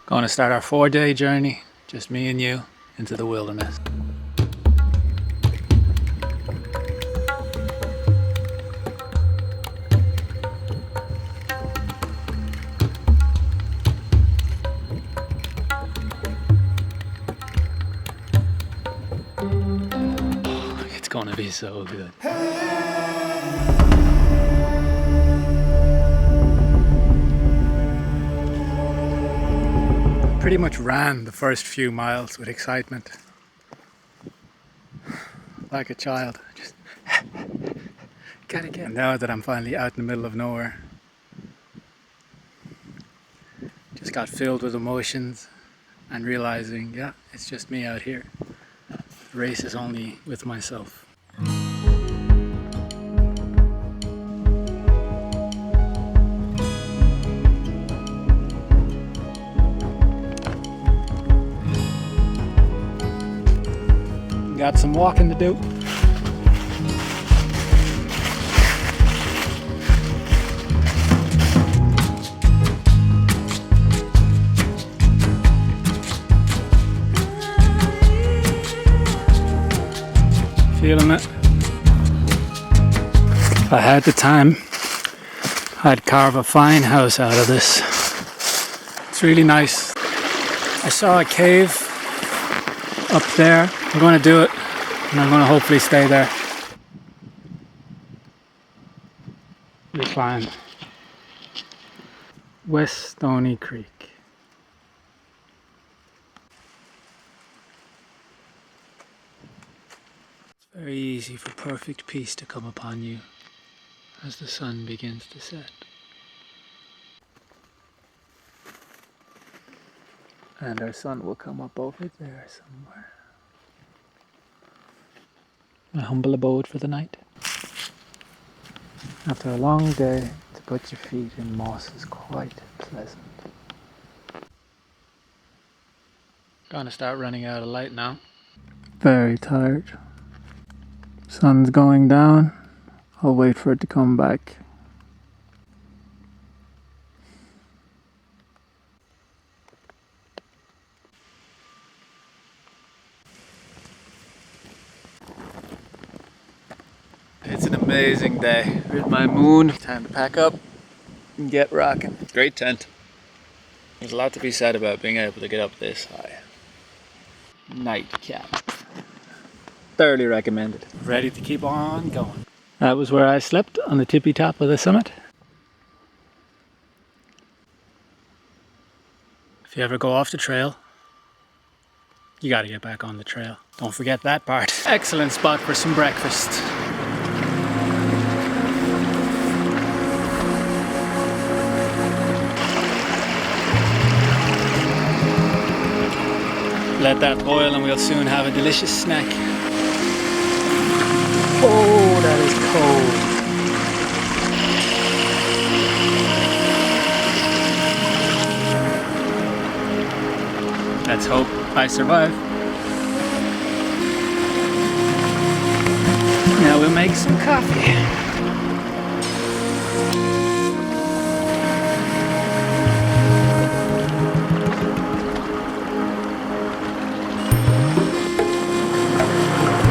Going to start our 4-day journey, just me and you, into the wilderness. It's gonna be so good. Pretty much ran the first few miles with excitement. Like a child. Just gotta get. Now that I'm finally out in the middle of nowhere, just got filled with emotions and realizing, yeah, it's just me out here. The race is only with myself. Got some walking to do. Feeling it. If I had the time, I'd carve a fine house out of this. It's really nice. I saw a cave up there. I'm going to do it, and I'm going to hopefully stay there. We climb West Stony Creek. It's very easy for perfect peace to come upon you as the sun begins to set. And our sun will come up over there somewhere. My humble abode for the night. After a long day, to put your feet in moss is quite pleasant. Gonna start running out of light now. Very tired. Sun's going down. I'll wait for it to come back. It's an amazing day. Here's my moon. Time to pack up and get rocking. Great tent. There's a lot to be said about being able to get up this high. Nightcap. Thoroughly recommended. Ready to keep on going. That was where I slept, on the tippy top of the summit. If you ever go off the trail, you gotta get back on the trail. Don't forget that part. Excellent spot for some breakfast. Let that boil and we'll soon have a delicious snack. Oh, that is cold. Let's hope I survive. Now we'll make some coffee.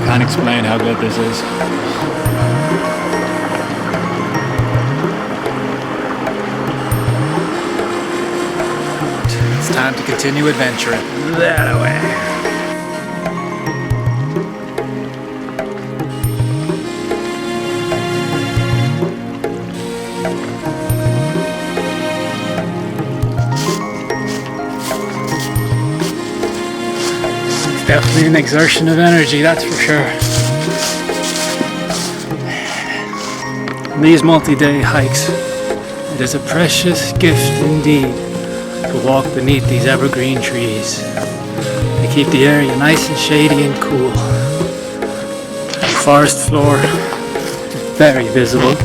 Can't explain how good this is. It's time to continue adventuring. That away. Definitely an exertion of energy, that's for sure. In these multi-day hikes, it is a precious gift indeed to walk beneath these evergreen trees. They keep the area nice and shady and cool. The forest floor is very visible.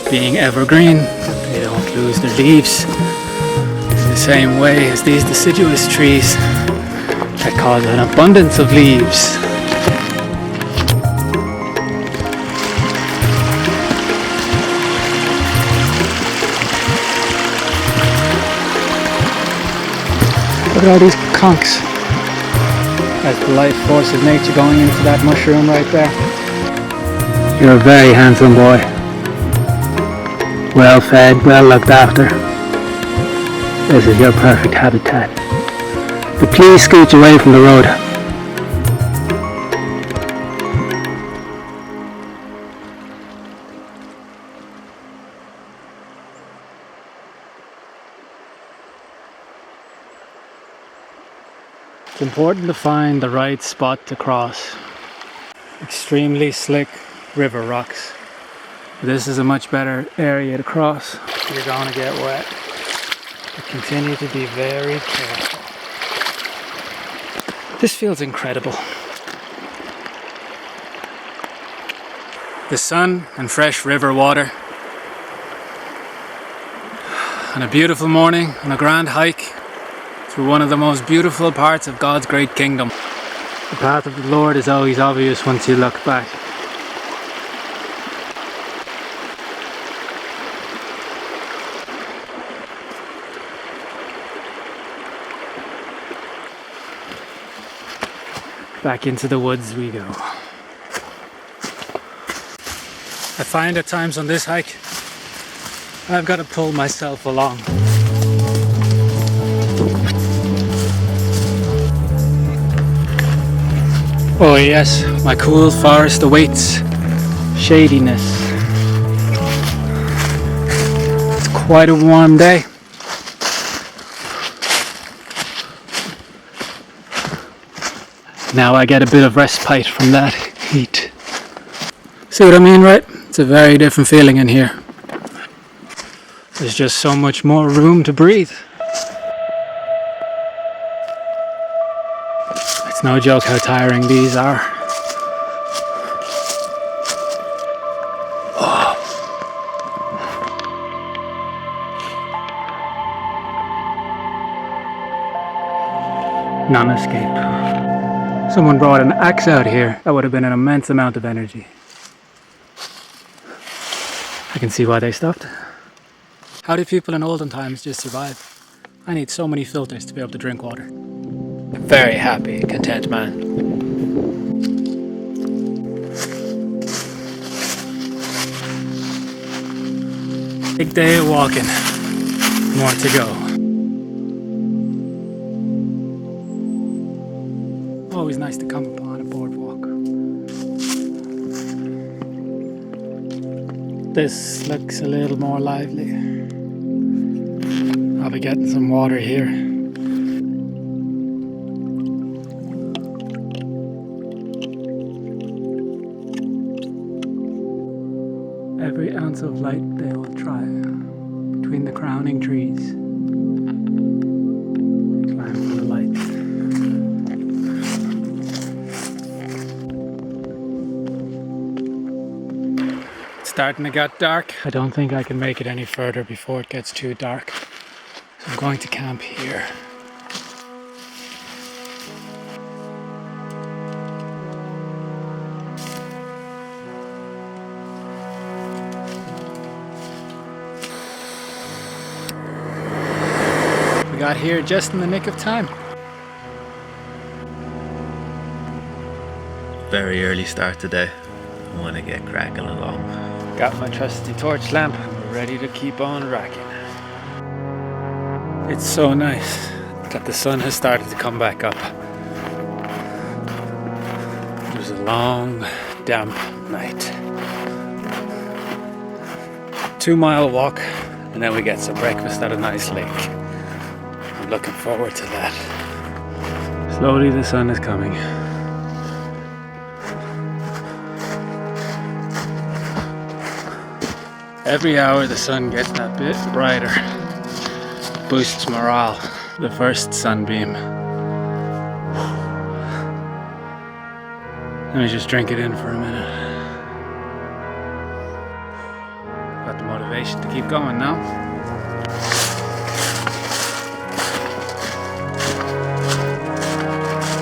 Being evergreen, they don't lose their leaves in the same way as these deciduous trees that cause an abundance of leaves. Look at all these conchs. That's the life force of nature going into that mushroom right there. You're a very handsome boy. Well fed, well looked after. This is your perfect habitat. But please scooch away from the road. It's important to find the right spot to cross. Extremely slick river rocks. This is a much better area to cross. You're going to get wet. But continue to be very careful. This feels incredible. The sun and fresh river water. On a beautiful morning, on a grand hike through one of the most beautiful parts of God's great kingdom. The path of the Lord is always obvious once you look back. Back into the woods we go. I find at times on this hike, I've got to pull myself along. Oh yes, my cool forest awaits. Shadiness. It's quite a warm day. Now I get a bit of respite from that heat. See what I mean, right? It's a very different feeling in here. There's just so much more room to breathe. It's no joke how tiring these are. Oh. Non-escape. Someone brought an axe out here. That would have been an immense amount of energy. I can see why they stopped. How did people in olden times just survive? I need so many filters to be able to drink water. A very happy, content man. Big day of walking. More to go. Always nice to come upon a boardwalk. This looks a little more lively. I'll be getting some water here. Every ounce of light they will try between the crowning trees. Climb for the light. It's starting to get dark. I don't think I can make it any further before it gets too dark. So I'm going to camp here. We got here just in the nick of time. Very early start today. I want to get cracking along. Got my trusty torch lamp. We're ready to keep on racking. It's so nice that the sun has started to come back up. It was a long, damp night. 2-mile walk, and then we get some breakfast at a nice lake. I'm looking forward to that. Slowly the sun is coming. Every hour the sun gets that bit brighter. Boosts morale. The first sunbeam. Let me just drink it in for a minute. Got the motivation to keep going now.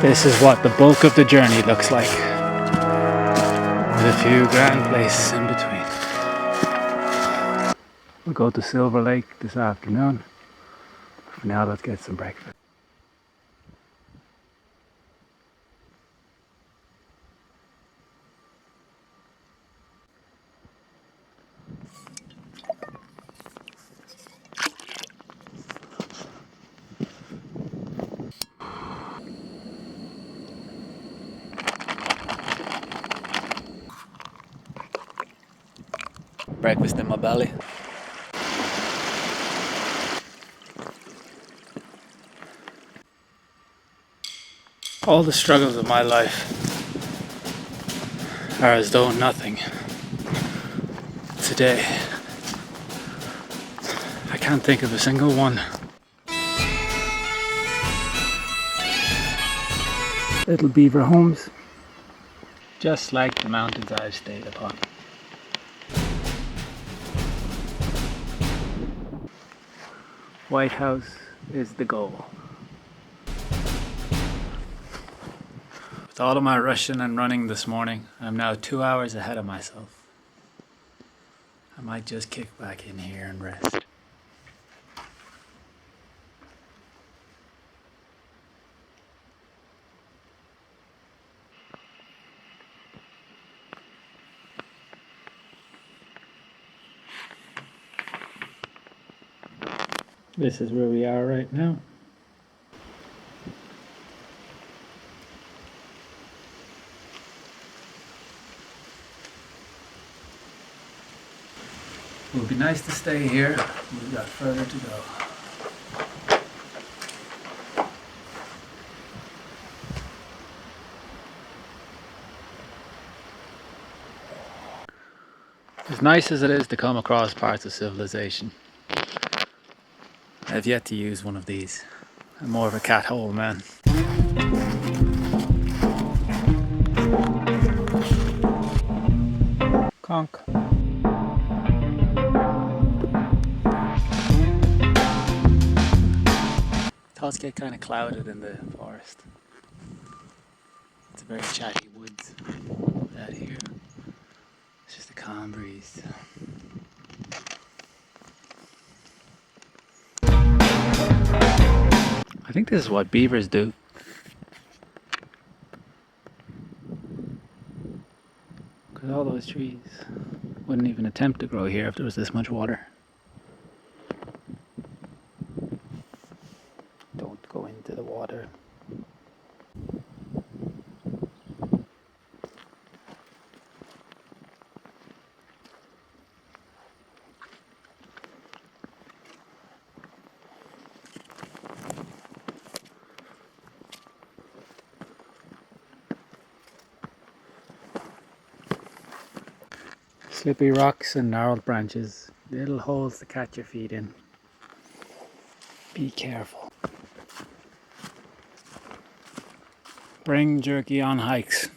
This is what the bulk of the journey looks like, with a few grand places in between. We'll go to Silver Lake this afternoon. For now, let's get some breakfast. breakfast in my belly. All the struggles of my life are as though nothing. Today, I can't think of a single one. Little beaver homes, just like the mountains I've stayed upon. White House is the goal. With all of my rushing and running this morning, I'm now 2 hours ahead of myself. I might just kick back in here and rest. This is where we are right now. It would be nice to stay here. We've got further to go. As nice as it is to come across parts of civilization, I've yet to use one of these. I'm more of a cat hole man. Conk. Thoughts get kind of clouded in the forest. It's a very chatty woods out here. It's just a calm breeze. I think this is what beavers do. Because all those trees wouldn't even attempt to grow here if there was this much water. Don't go into the water. Slippery rocks and gnarled branches, little holes to catch your feet in. Be careful. Bring jerky on hikes.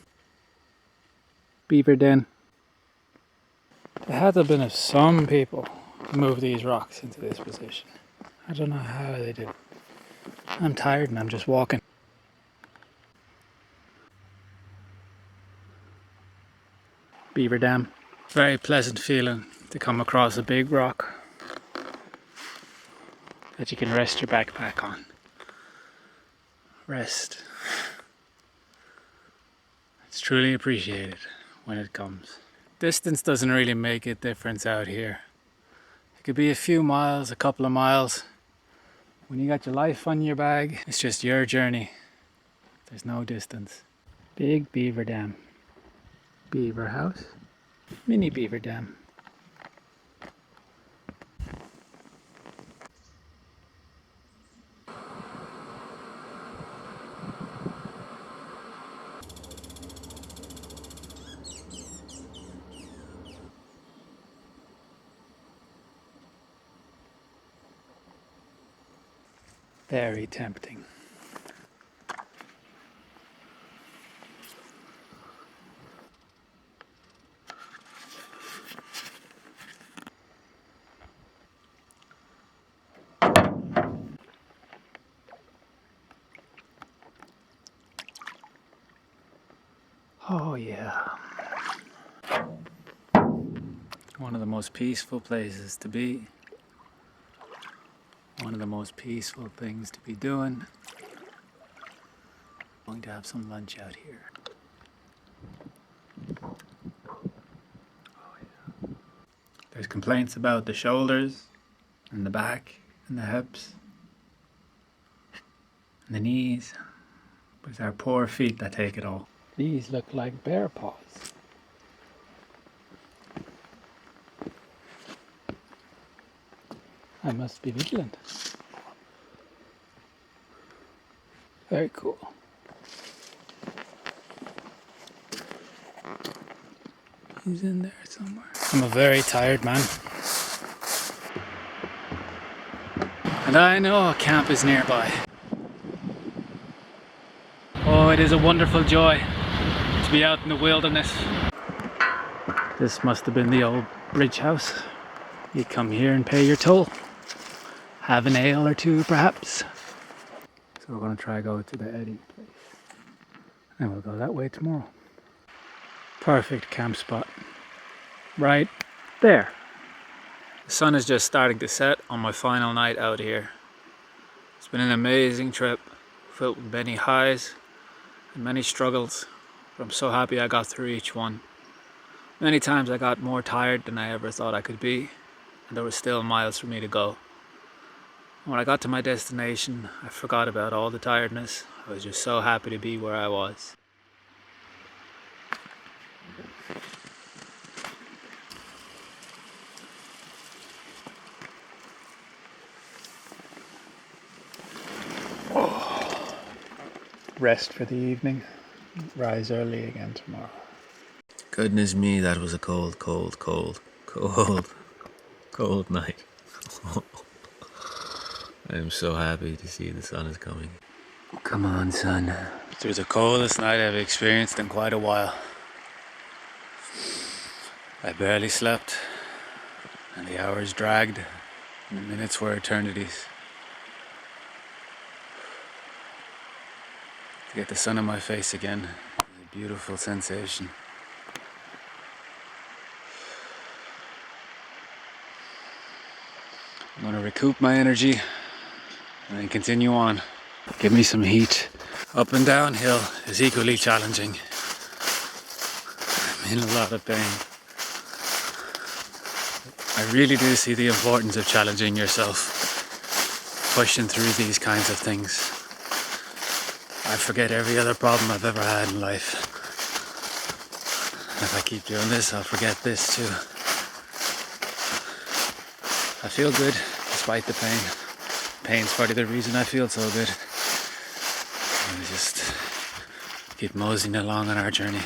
Beaver den. There had to have been some people who moved these rocks into this position. I don't know how they did. I'm tired and I'm just walking. Beaver dam. Very pleasant feeling to come across a big rock that you can rest your backpack on. Rest. It's truly appreciated when it comes. Distance doesn't really make a difference out here. It could be a few miles, a couple of miles. When you got your life on your bag, it's just your journey. There's no distance. Big beaver dam. Beaver house. Mini beaver dam. Very tempting. Oh yeah. One of the most peaceful places to be. One of the most peaceful things to be doing. I'm going to have some lunch out here. Oh yeah. There's complaints about the shoulders and the back and the hips and the knees. But it's our poor feet that take it all. These look like bear paws. I must be Midland. Very cool. He's in there somewhere. I'm a very tired man. And I know a camp is nearby. Oh, it is a wonderful joy to be out in the wilderness. This must have been the old bridge house. You come here and pay your toll. Have an ale or two, perhaps. So we're going to try go to the Eddie place. And we'll go that way tomorrow. Perfect camp spot. Right there. The sun is just starting to set on my final night out here. It's been an amazing trip, filled with many highs and many struggles, but I'm so happy I got through each one. Many times I got more tired than I ever thought I could be, and there were still miles for me to go. When I got to my destination, I forgot about all the tiredness. I was just so happy to be where I was. Rest for the evening, rise early again tomorrow. Goodness me, that was a cold night. I am so happy to see the sun is coming. Come on, sun. It was the coldest night I've experienced in quite a while. I barely slept, and the hours dragged, and the minutes were eternities. To get the sun on my face again is a beautiful sensation. I'm going to recoup my energy and then continue on. Give me some heat. Up and downhill is equally challenging. I'm in a lot of pain. I really do see the importance of challenging yourself, pushing through these kinds of things. I forget every other problem I've ever had in life. And if I keep doing this, I'll forget this too. I feel good despite the pain. Pain's probably the reason I feel so good. And we just keep moseying along on our journey.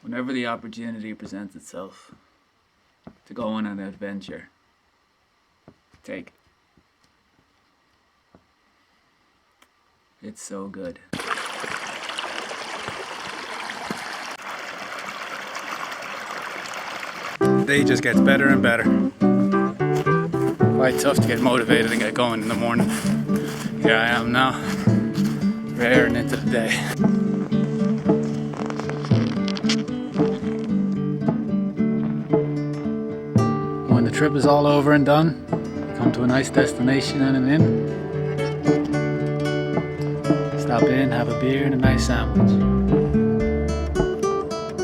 Whenever the opportunity presents itself to go on an adventure, take it. It's so good. The day just gets better and better. Quite tough to get motivated and get going in the morning. Here I am now, raring into the day. When the trip is all over and done, you come to a nice destination and an inn. Stop in, have a beer and a nice sandwich.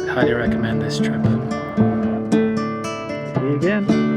I highly recommend this trip. See you again.